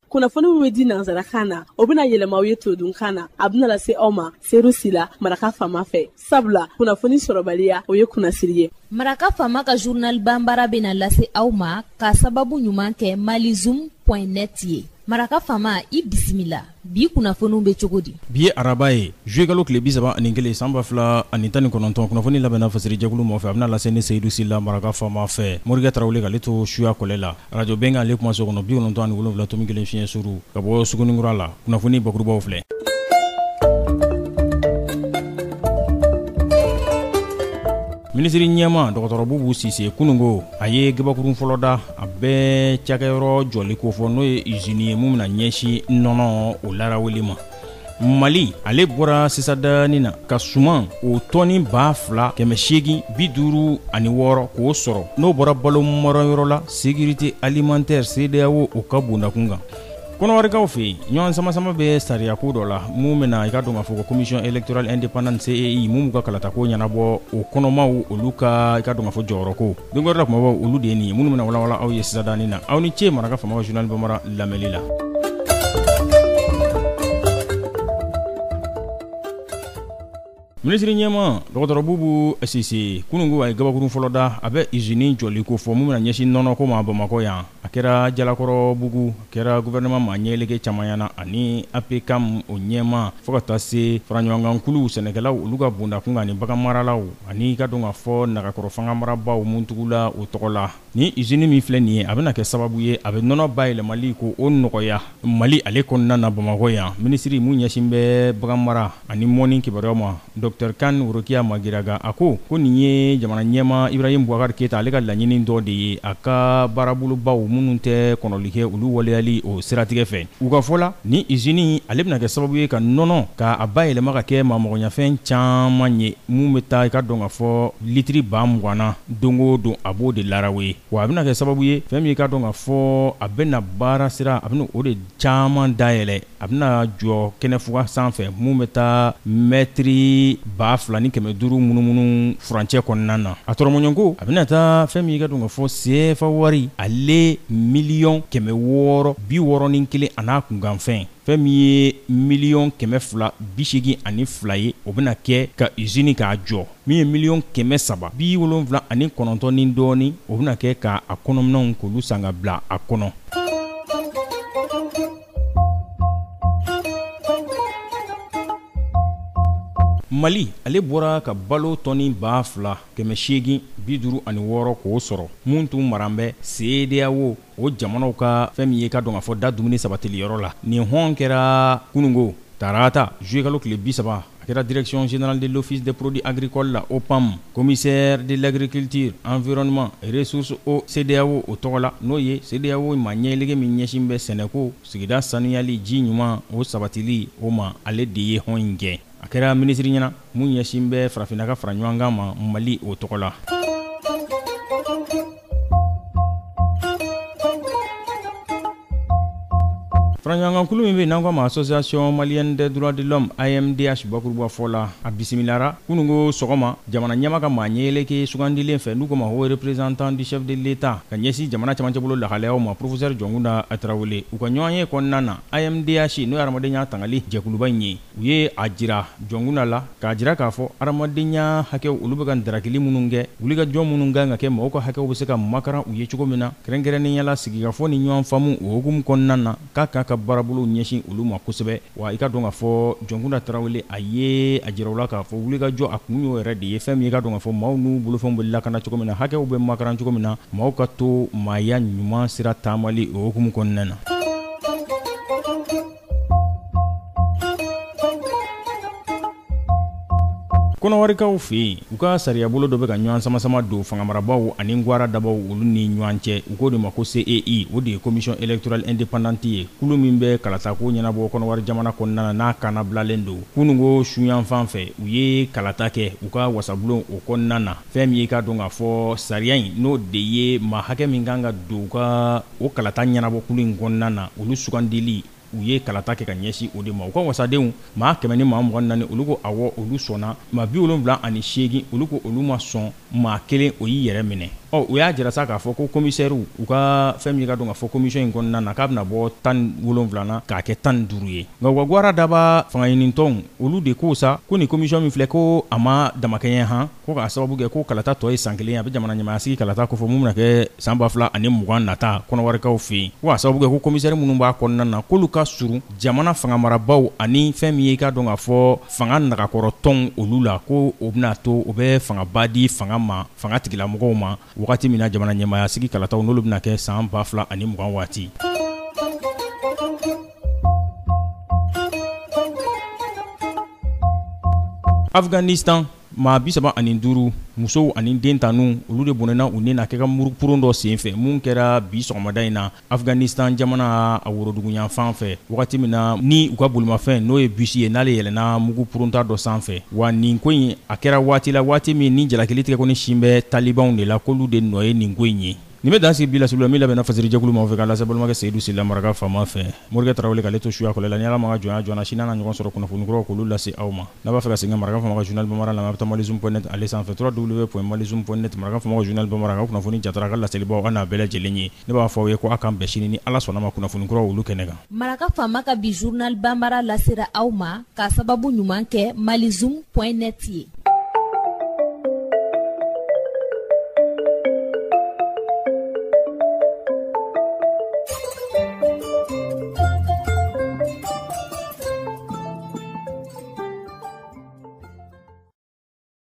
kunnafoni min bɛ di nanzarakan na o bɛna yɛlɛma aw ye todunkan na a bɛna lase aw ma seeru sila maraka faama fɛ sabula kunnafoni sɔrɔbaliya o ye kunnasiri ye. Maraka faama ka journal banbara bɛna lase aw ma ka sababu ɲuman kɛ malizoom.net ye. Maraka faama i bisimila bi kunnafoniw bɛ cogo di. Bi ye araba ye juillet kalo tile 31 san 2019 kunnafoni labɛnna fasiri jɛkulu mɔfɛ a bɛna lase ni Seyidu Sila maraka faama fɛ Morikɛ Tarawele k'ale to suya kɔlɛ la radio bɛnkɛ ale kuma so kɔnɔ 97.1 fiɲɛ suru ka bɔ Sugunikura la kunnafoni bakurubaw filɛ. Minisiri ɲɛma dɔgɔtɔrɔ Bubu Sise kunungo a ye gabakurun fɔlɔ da a bɛɛ cakɛyɔrɔ jɔli ko fɔ n'o ye usine ye mun bɛna ɲɛsin nɔnɔ o laraweli ma. Mali ale bɔra sisadani na ka suman o tɔni 2,856 k'o sɔrɔ n'o bɔra balo marayɔrɔ la sécurité alimentaire CEDEAO o ka bondakun kan. Kɔnɔwarikaw fɛ yen ɲɔgɔn sama bɛ sariya ko dɔ la mun bɛna i ka dɔn ka fɔ ko commission électorale indépendante CEI mun b'u ka kalatako ɲɛnabɔ o kɔnɔmaw olu ka i ka dɔn ka fɔ jɔyɔrɔ ko don wɛrɛ la kumabaw olu de ye nin ye minnu bɛna walawala aw ye sisadani na aw ni ce maraka faama journal Banbara lamɛnli la. Minisiri ɲɛma dɔgɔtɔrɔ Bubu Sise kunungo a ye gabakurun fɔlɔ da a bɛ usine jɔli ko fɔ mun bɛna ɲɛsin nɔnɔ ko ma Bamakɔ yan a kɛra Jalakɔrɔ Bugu a kɛra gouvernement ma ɲɛlege caman ɲɛna ani APCAM o ɲɛma fo ka taa se faraɲɔgɔnkankulu sɛnɛkɛlaw olu ka bondakun kan ani bagan maralaw ani ka dɔn ka fɔ nagakɔrɔ fanga marabaw mun tugula o tɔgɔ la ni usine min filɛ nin ye a bɛna kɛ sababu ye a bɛ nɔnɔ bayɛlɛmali ko o nɔgɔya Mali ale kɔnɔna na Bamakɔ yan minisiri mun ɲɛsin bɛ bagan mara ani mɔni kibaruyaw ma Dr Kan Worokiya Magiraga a ko nin ye jamana ɲɛma Ibrahim Boubacar Keita ale ka laɲini dɔ de ye a ka baarabolobaw minnu tɛ kɔnɔli kɛ olu waleyali o siratigɛ fɛ u ka fɔ la ni usine ale bɛna kɛ sababu ye ka nɔnɔ k'a bayɛlɛma ka kɛ maamɔgɔɲafɛn caman ye mun bɛ taa i ka dɔn ka fɔ litiri 20,000 na don o don a b'o de larawe wa a bɛna kɛ sababu ye fɛn min i ka dɔn ka fɔ a bɛna baara sira a bɛna o de caman dayɛlɛ a bɛna jɔ kɛnɛfuga sanfɛ mun bɛ taa mɛtiri 2,500 munumunu furancɛ kɔnɔna na a tɔrɔmɔɲɔnko a bɛna taa fɛn min i ka dɔn ka fɔ CFA wari ale $1,661,000 a n'a kunkanfɛn fɛn min ye $282,000 ye o bɛna kɛ ka usine k'a jɔ min ye $379,000 ni dɔɔni o bɛna kɛ ka a kɔnɔminɛnw k'olu san ka bila a kɔnɔ. Mali ale bɔra ka balo tɔni 2,856 k'o sɔrɔ mun tun maran bɛ CEDEAO o jamanaw ka fɛn min ye ka dɔn ka fɔ da dumuni sabatiliyɔrɔ la nin hɔn kɛra kunungo tarata juillet kalo tile 30 a kɛra direction générale de l'office des produits agricoles la OPAM commissaire de l'agriculture environnement et ressources au CEDEAO o tɔgɔ la n'o ye CEDEAO ma ɲɛlege min ɲɛsin bɛ sɛnɛko sigida sanuyali ji ɲuman o sabatili o ma ale de ye hɔn in kɛ a kɛra minisiri ɲɛna mun ɲɛsin bɛ farafinna ka fara ɲɔgɔn kan ma Mali o tɔgɔ la. Faraɲɔgɔnkankulu min bɛ n'an ko ma association malienne des droits de l'homme AMDH bakuruba fɔ la a bisimilara kunungo sɔgɔma jamana ɲɛma ka maa ɲɛyɛlɛke sugandilen fɛ n'u ko ma haut représentant du chef de l'État ka ɲɛsin jamana camancɛ bolo lahalayaw ma professeur Jɔnkunda Tarawele u ka ɲɔgɔn ye kɔnɔna na AMDH n'o ye adamadenya tangali jɛkuluba in ye u ye a jira Jɔnkunda la k'a jira k'a fɔ adamadenya hakɛw olu bɛ ka darakili minnu kɛ wulikajɔ minnu kan ka kɛ mɔgɔw ka hakɛw bɛ se ka makaran u ye cogo min na kɛrɛnkɛrɛnnenya la sigikafɔ ni ɲɔgɔn faamu o hukumu kɔnɔna na k'a ka baarabolo ɲɛsin olu ma kosɛbɛ wa i ka dɔn ka fɔ Jɔnkunda Tarawele a ye a jira u la k'a fɔ wulikajɔ a kun y'o yɛrɛ de ye fɛn min i ka dɔn ka fɔ maaw n'u bolofɛnw bɛ lakana cogo min na hakɛw bɛ makaran cogo min na maaw ka to maaya ɲuman sira taamali o hukumu kɔnɔna na. Kɔnɔwarikaw fɛ yen u ka sariya bolo dɔ bɛ ka ɲɔgɔn sama don fangamarabaw ani ngwara dabaw olu ni ɲɔgɔn cɛ u ko de ma ko CEI o de ye commission électorale indépendante ye kulu min bɛ kalatako ɲɛnabɔ kɔnɔwari jamana kɔnɔna na n'a kana bilalen don kunungo suyanfan fɛ u ye kalata kɛ u ka wasabulon o kɔnɔna na fɛn min ye ka dɔn ka fɔ sariya in n'o de ye maa hakɛ min kan ka don u ka o kalata ɲɛnabɔ kulu in kɔnɔna na olu sugandili u ye kalata kɛ ka ɲɛsin o de ma u ka wasadenw maa 100 ni maa 24 olu ko awɔ olu sɔnna maa 78 olu ko olu ma sɔn maa 1 o y'i yɛrɛ minɛ o y'a jira sa k'a fɔ ko commissaire u ka fɛn min ka dɔn k'a fɔ commission in kɔnɔna na k'a bɛna bɔ 17 na k'a kɛ 15 ye nka wa gwara daba fanga ɲinitɔnw olu de ko sa ko ni commission min filɛ ko a ma damakɛɲɛ han ko k'a sababu kɛ ko kalata tɔ ye san 1 a bɛ jamana ɲɛmaayasigi kalata kofɔ mun bɛna kɛ san 2020 nata kɔnɔwarikaw fɛ yen ko a sababu kɛ ko commissaire minnu b'a kɔnɔna na k'olu ka surun jamana fanga marabaw ani fɛn min ye k'a dɔn k'a fɔ fanga nagakɔrɔ tɔn olu la ko o bɛna to o bɛ fangaba di fanga ma fanga tigilamɔgɔw ma wagati min na jamana ɲɛmaayasigi kalataw n'olu bɛna kɛ san 2020 waati. Afghanistan maa 35 musow ani den tanu olu de bɔnɛna u ni na kɛ ka murukurun dɔ senfɛ mun kɛra bi sɔgɔmada in na Afghanistan jamana a woroduguyan fan fɛ wagati min na ni u ka bolimafɛn n'o ye bus ye n'ale yɛlɛna mugupurunta dɔ sanfɛ wa nin ko in a kɛra waati la waati min ni jalakili tigɛ ko ni sin bɛ talibanw de la k'olu de nɔ ye nin ko in ye. Nin bɛ dan sigi bi la sulu la min labɛnna fasiri jɛkulu ma fɛ k'a lase balimakɛ Seyidu Sila Maraka fama fɛ Morikɛ Tarawele k'ale to suya kɔlɛ la ni Ala ma ka jɔnya sini na ɲɔgɔn sɔrɔ kunnafoni kuraw k'olu lase aw ma n'a b'a fɛ ka segin Maraka fama ka journal Bamara la a bɛ taa malizoom.net ale sanfɛ www.malizoom.net Maraka fama ka journal Bamara ka kunnafoni jatara ka laselibaw a n'a bɛɛ lajɛlen ye ne b'a fɔ aw ye ko a k'an bɛn sini ni Ala sɔnna ma kunnafoni kuraw olu kɛnɛ kan. Maraka fama ka bi journal Bamara lasera aw ma k'a sababu ɲuman kɛ malizoom.net ye.